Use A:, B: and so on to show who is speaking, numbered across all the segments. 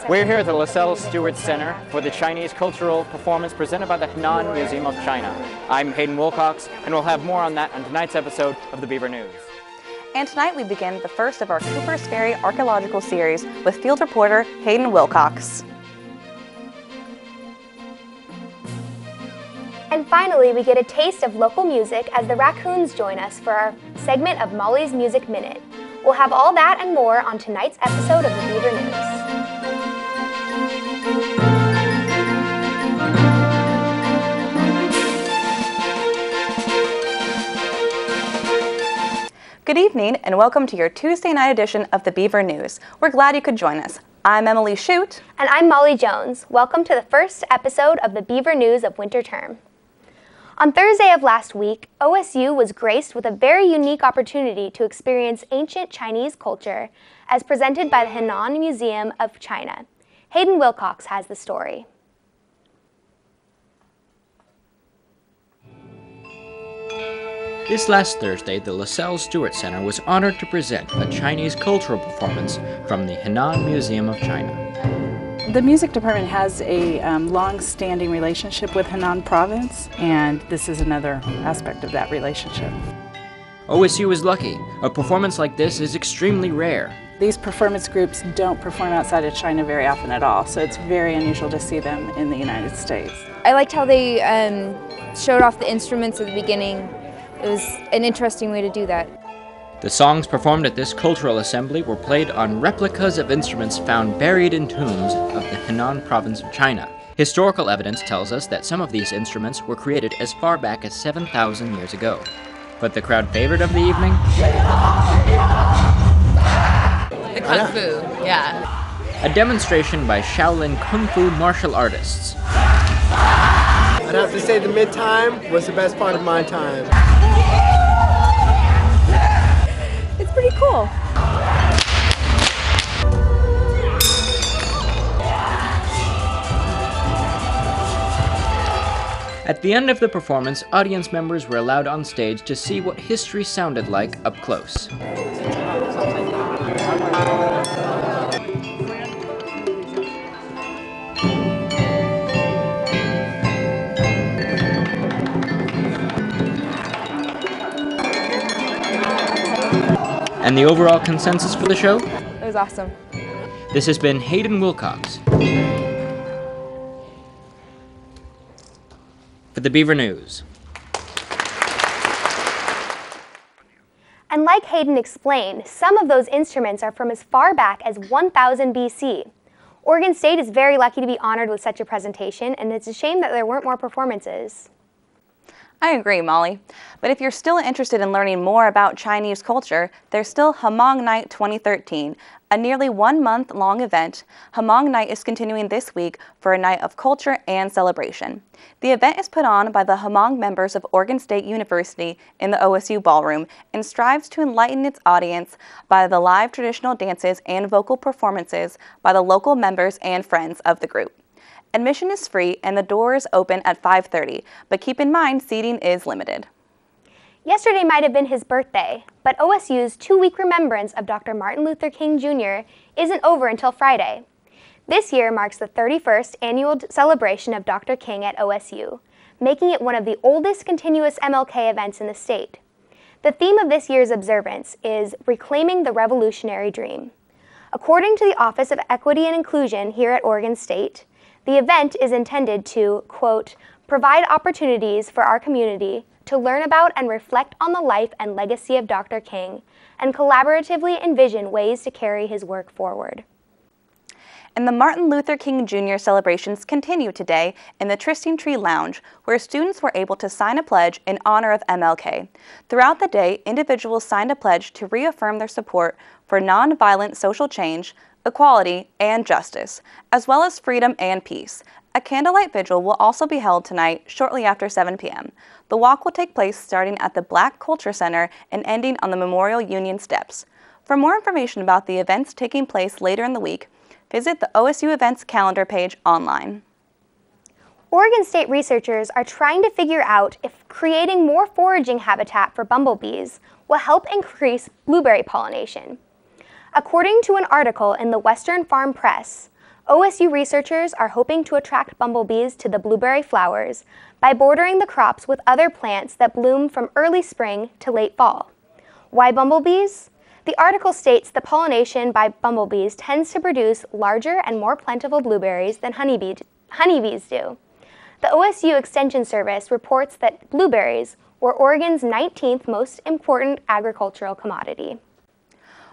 A: We're here at the LaSalle Stewart Center for the Chinese cultural performance presented by the Henan Museum of China. I'm Hayden Wilcox, and we'll have more on that on tonight's episode of the Beaver News.
B: And tonight we begin the first of our Cooper's Ferry archaeological series with field reporter Hayden Wilcox.
C: And finally, we get a taste of local music as the Raccoons join us for our segment of Molly's Music Minute. We'll have all that and more on tonight's episode of the Beaver News.
B: Good evening and welcome to your Tuesday night edition of the Beaver News. We're glad you could join us. I'm Emily Schucht.
C: And I'm Molly Jones. Welcome to the first episode of the Beaver News of winter term. On Thursday of last week, OSU was graced with a very unique opportunity to experience ancient Chinese culture as presented by the Henan Museum of China. Hayden Wilcox has the story.
D: This last Thursday, the LaSalle Stewart Center was honored to present a Chinese cultural performance from the Henan Museum of China.
E: The music department has a long-standing relationship with Henan province, and this is another aspect of that relationship.
D: OSU is lucky. A performance like this is extremely rare.
E: These performance groups don't perform outside of China very often at all, so it's very unusual to see them in the United States.
F: I liked how they showed off the instruments at the beginning. It was an interesting way to do that.
D: The songs performed at this cultural assembly were played on replicas of instruments found buried in tombs of the Henan province of China. Historical evidence tells us that some of these instruments were created as far back as 7,000 years ago. But the crowd favorite of the evening?
G: The Kung Fu, yeah.
D: A demonstration by Shaolin Kung Fu martial artists.
H: I'd have to say the mid-time was the best part of my time.
F: It's pretty cool.
D: At the end of the performance, audience members were allowed on stage to see what history sounded like up close. And the overall consensus for the show?
F: It was awesome.
D: This has been Hayden Wilcox for the Beaver News.
C: And like Hayden explained, some of those instruments are from as far back as 1000 BC. Oregon State is very lucky to be honored with such a presentation, and it's a shame that there weren't more performances.
B: I agree, Molly. But if you're still interested in learning more about Chinese culture, there's still Hmong Night 2013, a nearly 1 month long event. Hmong Night is continuing this week for a night of culture and celebration. The event is put on by the Hmong members of Oregon State University in the OSU Ballroom and strives to enlighten its audience by the live traditional dances and vocal performances by the local members and friends of the group. Admission is free and the doors open at 5:30, but keep in mind seating is limited.
C: Yesterday might have been his birthday, but OSU's 2-week remembrance of Dr. Martin Luther King Jr. isn't over until Friday. This year marks the 31st annual celebration of Dr. King at OSU, making it one of the oldest continuous MLK events in the state. The theme of this year's observance is Reclaiming the Revolutionary Dream. According to the Office of Equity and Inclusion here at Oregon State, the event is intended to, quote, provide opportunities for our community to learn about and reflect on the life and legacy of Dr. King and collaboratively envision ways to carry his work forward.
B: And the Martin Luther King Jr. celebrations continue today in the Trysting Tree Lounge, where students were able to sign a pledge in honor of MLK. Throughout the day, individuals signed a pledge to reaffirm their support for nonviolent social change, equality, and justice, as well as freedom and peace. A candlelight vigil will also be held tonight shortly after 7 p.m. The walk will take place starting at the Black Culture Center and ending on the Memorial Union steps. For more information about the events taking place later in the week, visit the OSU events calendar page online.
C: Oregon State researchers are trying to figure out if creating more foraging habitat for bumblebees will help increase blueberry pollination. According to an article in the Western Farm Press, OSU researchers are hoping to attract bumblebees to the blueberry flowers by bordering the crops with other plants that bloom from early spring to late fall. Why bumblebees? The article states that pollination by bumblebees tends to produce larger and more plentiful blueberries than honeybees do. The OSU Extension Service reports that blueberries were Oregon's 19th most important agricultural commodity.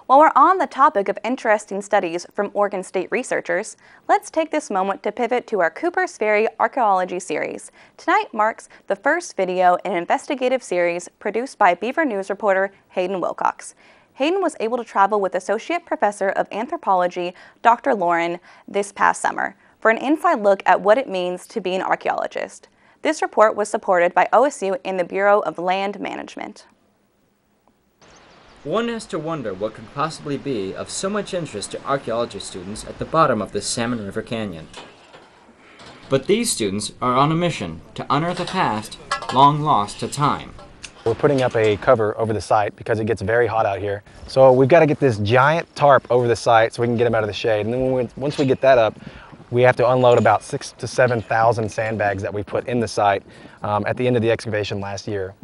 B: While we're on the topic of interesting studies from Oregon State researchers, let's take this moment to pivot to our Cooper's Ferry Archaeology series. Tonight marks the first video in an investigative series produced by Beaver News reporter Hayden Wilcox. Hayden was able to travel with Associate Professor of Anthropology, Dr. Lauren, this past summer for an inside look at what it means to be an archaeologist. This report was supported by OSU and the Bureau of Land Management.
D: One has to wonder what could possibly be of so much interest to archaeology students at the bottom of the Salmon River Canyon. But these students are on a mission to unearth a past long lost to time.
I: We're putting up a cover over the site because it gets very hot out here. So we've got to get this giant tarp over the site so we can get them out of the shade. And then once we get that up, we have to unload about 6,000 to 7,000 sandbags that we put in the site at the end of the excavation last year.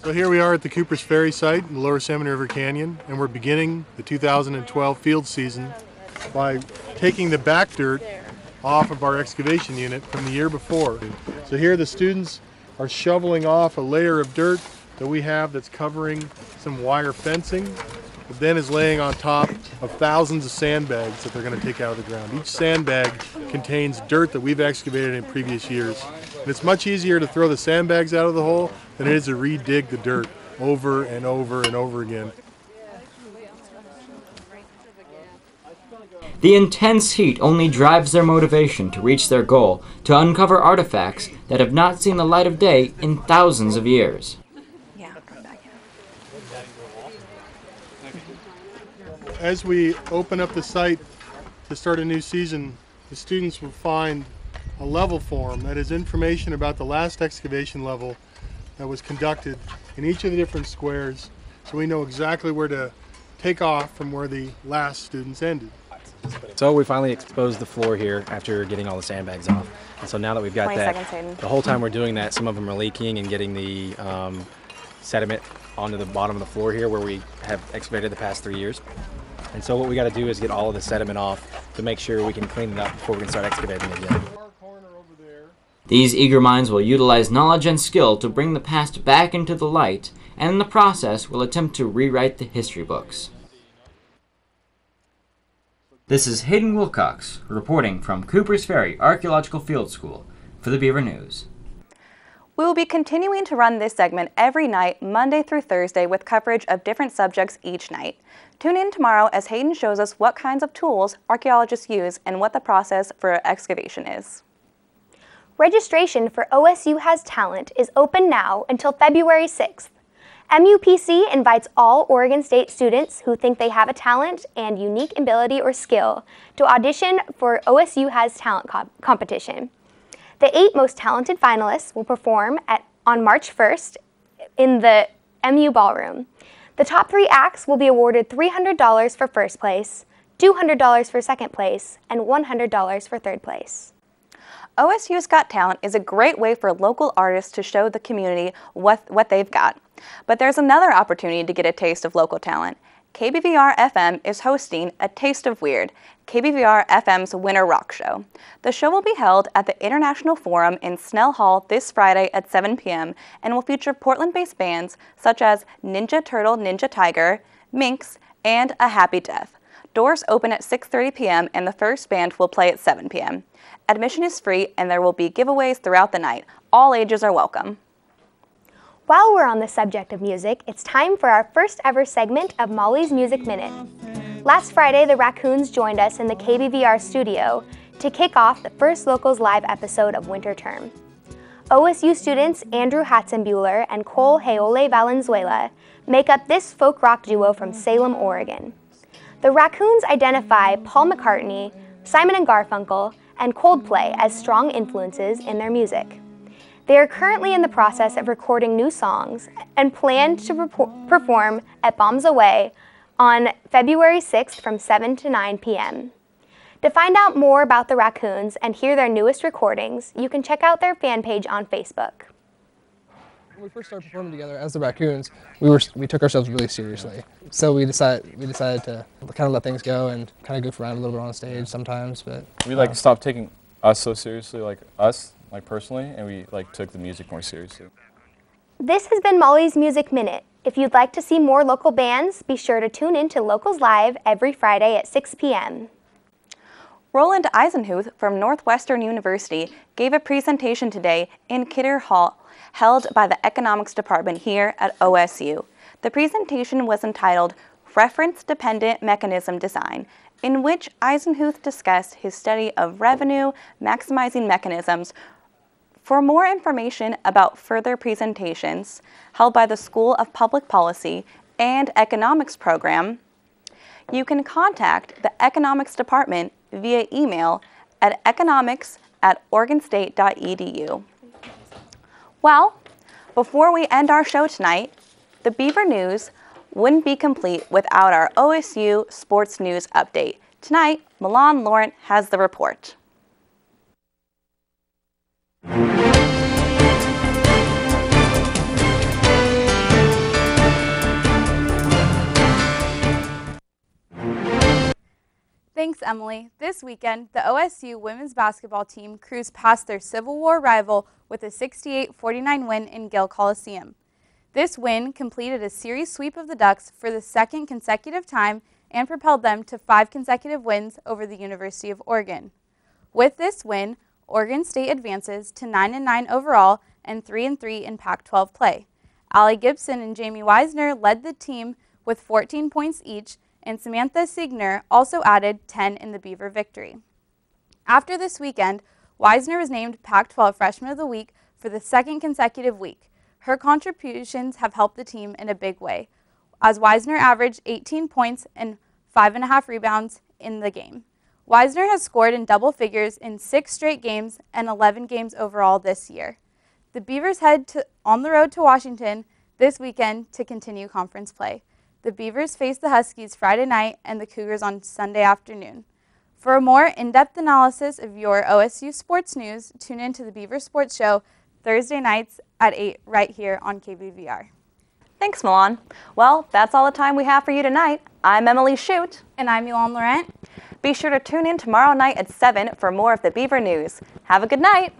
J: So here we are at the Cooper's Ferry site in the Lower Salmon River Canyon, and we're beginning the 2012 field season by taking the back dirt off of our excavation unit from the year before. So here the students are shoveling off a layer of dirt that we have that's covering some wire fencing, that then is laying on top of thousands of sandbags that they're going to take out of the ground. Each sandbag contains dirt that we've excavated in previous years. And it's much easier to throw the sandbags out of the hole than it is to re-dig the dirt over and over and over again.
D: The intense heat only drives their motivation to reach their goal, to uncover artifacts that have not seen the light of day in thousands of years.
J: As we open up the site to start a new season, the students will find a level form that is information about the last excavation level that was conducted in each of the different squares, so we know exactly where to take off from where the last students ended.
I: So we finally exposed the floor here after getting all the sandbags off. And so now that we've got that, the whole time we're doing that, some of them are leaking and getting the sediment onto the bottom of the floor here where we have excavated the past 3 years. And so what we got to do is get all of the sediment off to make sure we can clean it up before we can start excavating again.
D: These eager minds will utilize knowledge and skill to bring the past back into the light, and in the process will attempt to rewrite the history books. This is Hayden Wilcox, reporting from Cooper's Ferry Archaeological Field School for the Beaver News.
B: We will be continuing to run this segment every night, Monday through Thursday, with coverage of different subjects each night. Tune in tomorrow as Hayden shows us what kinds of tools archaeologists use and what the process for excavation is.
C: Registration for OSU Has Talent is open now until February 6th. MUPC invites all Oregon State students who think they have a talent and unique ability or skill to audition for OSU Has Talent competition. The 8 most talented finalists will perform on March 1st in the MU Ballroom. The top 3 acts will be awarded $300 for first place, $200 for second place, and $100 for third place.
B: OSU's Got Talent is a great way for local artists to show the community what they've got. But there's another opportunity to get a taste of local talent. KBVR FM is hosting A Taste of Weird, KBVR FM's Winter Rock Show. The show will be held at the International Forum in Snell Hall this Friday at 7 p.m. and will feature Portland-based bands such as Ninja Turtle Ninja Tiger, Minx, and A Happy Death. Doors open at 6:30 p.m. and the first band will play at 7 p.m. Admission is free and there will be giveaways throughout the night. All ages are welcome.
C: While we're on the subject of music, it's time for our first ever segment of Molly's Music Minute. Last Friday, the Raccoons joined us in the KBVR studio to kick off the first Locals Live episode of Winter Term. OSU students Andrew Hatzenbuehler and Cole Heole Valenzuela make up this folk rock duo from Salem, Oregon. The Raccoons identify Paul McCartney, Simon & Garfunkel, and Coldplay as strong influences in their music. They are currently in the process of recording new songs and plan to perform at Bombs Away on February 6th from 7 to 9 p.m. To find out more about the Raccoons and hear their newest recordings, you can check out their fan page on Facebook.
K: When we first started performing together as the Raccoons, we took ourselves really seriously. So we decided to kind of let things go and kind of goof around a little bit on stage sometimes. But
L: we stopped taking us so seriously, personally, and we took the music more seriously.
C: This has been Molly's Music Minute. If you'd like to see more local bands, be sure to tune in to Locals Live every Friday at 6 p.m.
B: Roland Eisenhuth from Northwestern University gave a presentation today in Kidder Hall, held by the Economics Department here at OSU. The presentation was entitled Reference-Dependent Mechanism Design, in which Eisenhuth discussed his study of revenue maximizing mechanisms. For more information about further presentations held by the School of Public Policy and Economics program, you can contact the Economics Department via email at economics@oregonstate.edu. Well, before we end our show tonight, the Beaver News wouldn't be complete without our OSU Sports News Update. Tonight, Milan Laurent has the report.
M: Thanks, Emily. This weekend, the OSU women's basketball team cruised past their Civil War rival with a 68-49 win in Gill Coliseum. This win completed a series sweep of the Ducks for the second consecutive time and propelled them to 5 consecutive wins over the University of Oregon. With this win, Oregon State advances to 9-9 overall and 3-3 in Pac-12 play. Allie Gibson and Jamie Wisner led the team with 14 points each, and Samantha Signer also added 10 in the Beaver victory. After this weekend, Wisner was named Pac-12 Freshman of the Week for the second consecutive week. Her contributions have helped the team in a big way, as Wisner averaged 18 points and 5.5 rebounds in the game. Wisner has scored in double figures in 6 straight games and 11 games overall this year. The Beavers head on the road to Washington this weekend to continue conference play. The Beavers face the Huskies Friday night and the Cougars on Sunday afternoon. For a more in-depth analysis of your OSU sports news, tune in to the Beaver Sports Show Thursday nights at 8 right here on KBVR.
B: Thanks, Milan. Well, that's all the time we have for you tonight. I'm Emily Schucht.
M: And I'm Milan Laurent.
B: Be sure to tune in tomorrow night at 7 for more of the Beaver News. Have a good night.